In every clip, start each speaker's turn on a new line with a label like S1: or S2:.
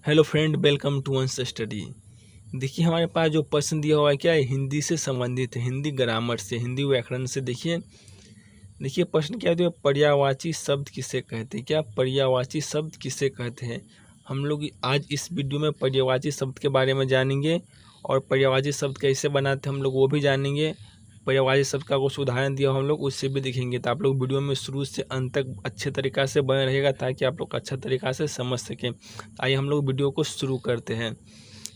S1: Hello friend, welcome to वंस स्टडी। देखिए हमारे पास जो प्रश्न दिया हुआ है क्या है, हिंदी से संबंधित है, हिंदी ग्रामर से, हिंदी व्याकरण से। देखिए देखिए प्रश्न क्या दिया, पर्यायवाची शब्द किसे कहते हैं। क्या पर्यायवाची शब्द किसे कहते हैं। हम लोग आज इस वीडियो में पर्यायवाची शब्द के बारे में जानेंगे और पर्यायवाची शब्द कैसे बनाते हैं हम लोग वो भी जानेंगे। पर्यायवाची शब्द का कुछ उदाहरण दिया हम लोग उससे भी देखेंगे। तो आप लोग वीडियो में शुरू से अंत तक अच्छे तरीक़ा से बने रहेगा ताकि आप लोग अच्छा तरीक़ा से समझ सकें। आइए हम लोग वीडियो को शुरू करते हैं।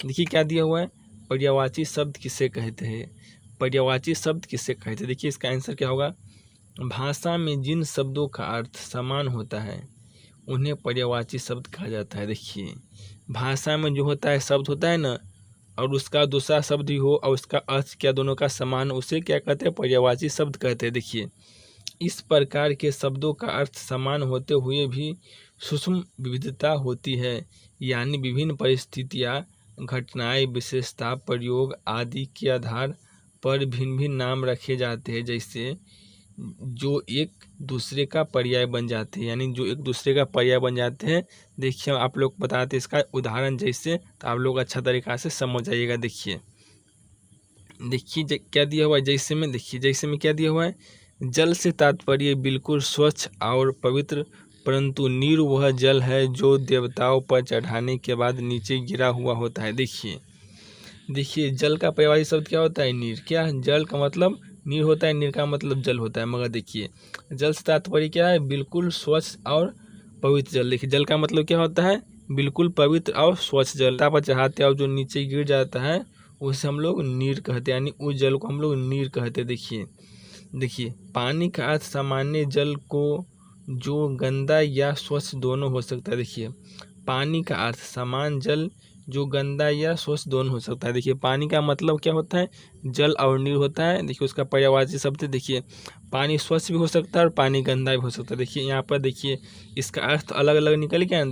S1: देखिए क्या दिया हुआ है, पर्यायवाची शब्द किसे कहते हैं। पर्यायवाची शब्द किसे कहते हैं, देखिए इसका आंसर क्या होगा। भाषा में जिन शब्दों का अर्थ समान होता है उन्हें पर्यायवाची शब्द कहा जाता है। देखिए भाषा में जो होता है शब्द होता है ना, और उसका दूसरा शब्द भी हो और उसका अर्थ क्या दोनों का समान, उसे क्या कहते हैं, पर्यायवाची शब्द कहते हैं। देखिए इस प्रकार के शब्दों का अर्थ समान होते हुए भी सूक्ष्म विविधता होती है, यानी विभिन्न परिस्थितियाँ, घटनाएं, विशेषता, प्रयोग आदि के आधार पर भिन्न भिन्न नाम रखे जाते हैं, जैसे जो एक दूसरे का पर्याय बन जाते हैं, यानी जो एक दूसरे का पर्याय बन जाते हैं। देखिए आप लोग बताते हैं इसका उदाहरण जैसे, तो आप लोग अच्छा तरीक़ा से समझ जाइएगा। देखिए देखिए क्या दिया हुआ है जैसे में, देखिए जैसे में क्या दिया हुआ है, जल से तात्पर्य बिल्कुल स्वच्छ और पवित्र, परंतु नीर वह जल है जो देवताओं पर चढ़ाने के बाद नीचे गिरा हुआ होता है। देखिए जल का पर्यायवाची शब्द क्या होता है, नीर। क्या जल का मतलब नीर होता है, नीर का मतलब जल होता है। मगर देखिए जल से तात्पर्य क्या है, बिल्कुल स्वच्छ और पवित्र जल। देखिए जल का मतलब क्या होता है, बिल्कुल पवित्र और स्वच्छ जल। पर चढ़ाते और जो नीचे गिर जाता है उसे हम लोग नीर कहते हैं, यानी उस जल को हम लोग नीर कहते हैं। देखिए पानी का अर्थ सामान्य जल को जो गंदा या स्वच्छ दोनों हो सकता है। देखिए पानी का अर्थ समान जल जो गंदा या स्वच्छ दोनों हो सकता है। देखिए पानी का मतलब क्या होता है, जल और नीर होता है। देखिए उसका पर्यायवाची शब्द, देखिए पानी स्वच्छ भी हो सकता है और पानी गंदा भी हो सकता है। देखिए यहाँ पर देखिए इसका अर्थ अलग अलग निकल गया ना।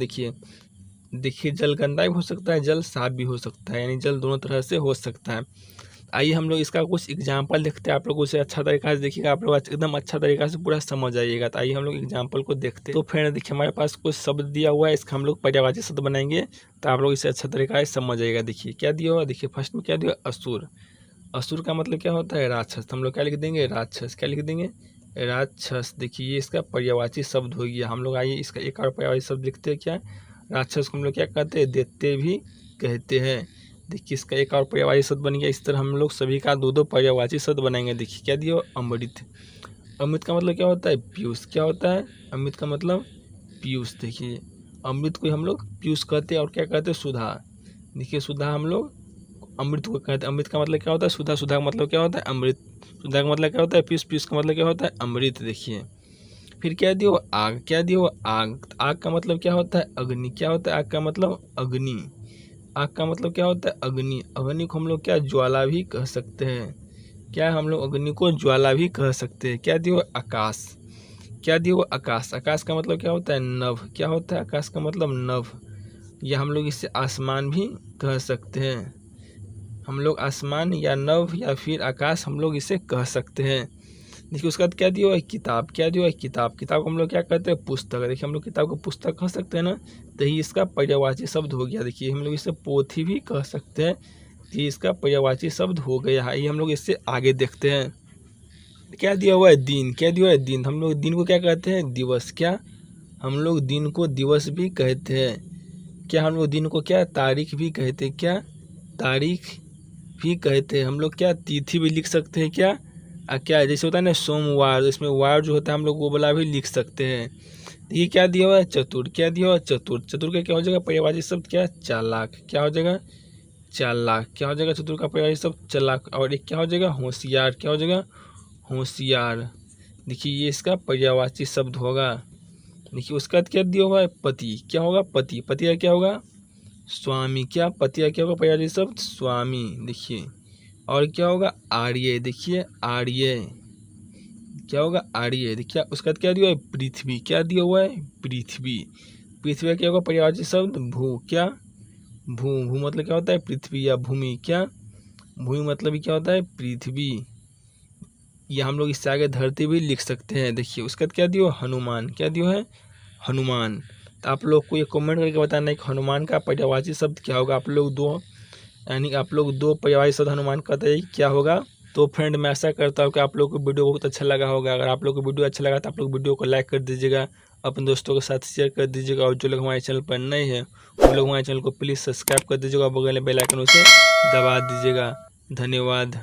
S1: देखिए जल गंदा भी हो सकता है, जल साफ भी हो सकता है, यानी जल दोनों तरह से हो सकता है। आइए हम लोग इसका कुछ एग्जाम्पल देखते हैं। आप लोग उसे अच्छा तरीक़ा से देखिएगा, आप लोग एकदम अच्छा तरीक़ा से पूरा समझ आइएगा। तो आइए हम लोग एग्जाम्पल को देखते हैं। तो फ्रेंड देखिए हमारे पास कुछ शब्द दिया हुआ है, इसका हम लोग पर्यायवाची शब्द बनाएंगे, तो आप लोग इसे अच्छा तरीक़ा से समझ आइएगा। देखिए क्या दिया हुआ, देखिए फर्स्ट में क्या दिया, असुर। असुर का मतलब क्या होता है, राक्षस। हम लोग क्या लिख देंगे, राक्षस। क्या लिख देंगे, राक्षस। देखिए ये इसका पर्यायवाची शब्द हो गया। हम लोग आइए इसका एक और पर्यायवाची शब्द लिखते हैं। क्या, राक्षस को हम लोग क्या कहते हैं, दैत्य भी कहते हैं। देखिए इसका एक और पर्यायवाची शब्द बन गया। इस तरह हम लोग सभी का दो दो पर्यायवाची शब्द बनाएंगे। देखिए क्या दिया, अमृत। अमृत का मतलब क्या होता है, पीयूष। क्या होता है, अमृत का मतलब पीयूष। देखिए अमृत को हम लोग पीयूष कहते हैं। और क्या कहते हैं, सुधा। देखिए सुधा हम लोग अमृत को कहते हैं। अमृत का मतलब क्या होता है, सुधा। सुधा का मतलब क्या होता है, अमृत। सुधा का मतलब क्या होता है, पीयूष। पीयूष का मतलब क्या होता है, अमृत। देखिए फिर क्या दियो, आग। क्या दियो, आग। आग का मतलब क्या होता है, अग्नि। क्या होता है, आग का मतलब अग्नि। आग का मतलब क्या होता है, अग्नि। अग्नि को हम लोग क्या, ज्वाला भी कह सकते हैं। क्या हम लोग अग्नि को ज्वाला भी कह सकते हैं। क्या दियो, आकाश। क्या दियो, आकाश। आकाश का मतलब क्या होता है, नभ। क्या होता है, आकाश का मतलब नभ। या हम लोग इससे आसमान भी कह सकते हैं। हम लोग आसमान या नभ या फिर आकाश हम लोग इसे कह सकते हैं। देखिए उसके बाद क्या दिया है, किताब। क्या दिया है, किताब। किताब को हम लोग क्या कहते हैं, पुस्तक। देखिए हम लोग किताब को पुस्तक कह सकते हैं ना, तो ही इसका पर्यायवाची शब्द हो गया। देखिए हम लोग इसे पोथी भी कह सकते हैं, तो इसका पर्यायवाची शब्द हो गया। ये हम लोग इससे आगे देखते हैं। क्या दिया हुआ है, दिन। क्या दिया है, दिन। हम लोग दिन को क्या कहते हैं, दिवस। क्या, हम लोग दिन को दिवस भी कहते हैं। क्या हम लोग दिन को क्या, तारीख भी कहते हैं। क्या, तारीख भी कहते हैं। हम लोग क्या, तिथि भी लिख सकते हैं। क्या, क्या जैसे होता है ना सोमवार, इसमें वार जो होता है हम लोग वो वाला भी लिख सकते हैं। ये क्या दिया हुआ है, चतुर। क्या दिया हुआ है, चतुर। चतुर का क्या हो जाएगा पर्यायवाची शब्द, क्या, चालाक। क्या हो जाएगा, चालाक। क्या हो जाएगा चतुर का पर्यायवाची शब्द, चालाक। और एक क्या हो जाएगा, होशियार। क्या हो जाएगा, होशियार। देखिए ये इसका पर्यायवाची शब्द होगा। देखिए उसका क्या दिया हुआ है, पति। क्या होगा, पति। पति का क्या होगा, स्वामी। क्या, पति का क्या होगा पर्यायवाची शब्द, स्वामी। देखिए और क्या होगा, आर्य। देखिए आर्य। क्या होगा, आर्य। देखिए उसका क्या दिया है, पृथ्वी। क्या दिया हुआ है, पृथ्वी। पृथ्वी का क्या होगा पर्यायवाची शब्द, भू। क्या, भू। भू मतलब क्या होता है, पृथ्वी या भूमि। क्या, भूमि मतलब क्या होता है, पृथ्वी। या हम लोग इससे आगे धरती भी लिख सकते हैं। देखिए उसका क्या दिया, हनुमान। क्या दिया है, हनुमान। तो आप लोग को ये कमेंट करके बताना है कि हनुमान का पर्यायवाची शब्द क्या होगा। आप लोग दो पर्यायवाची शब्द हनुमान का बताइए क्या होगा। तो फ्रेंड मैं आशा करता हूँ कि आप लोग को वीडियो बहुत अच्छा लगा होगा। अगर आप लोग को वीडियो अच्छा लगा तो आप लोग वीडियो को लाइक कर दीजिएगा, अपने दोस्तों के साथ शेयर कर दीजिएगा, और जो लोग हमारे चैनल पर नए हैं वो लोग हमारे चैनल को प्लीज़ सब्सक्राइब कर दीजिएगा, बगल में बेल आइकन उसे दबा दीजिएगा। धन्यवाद।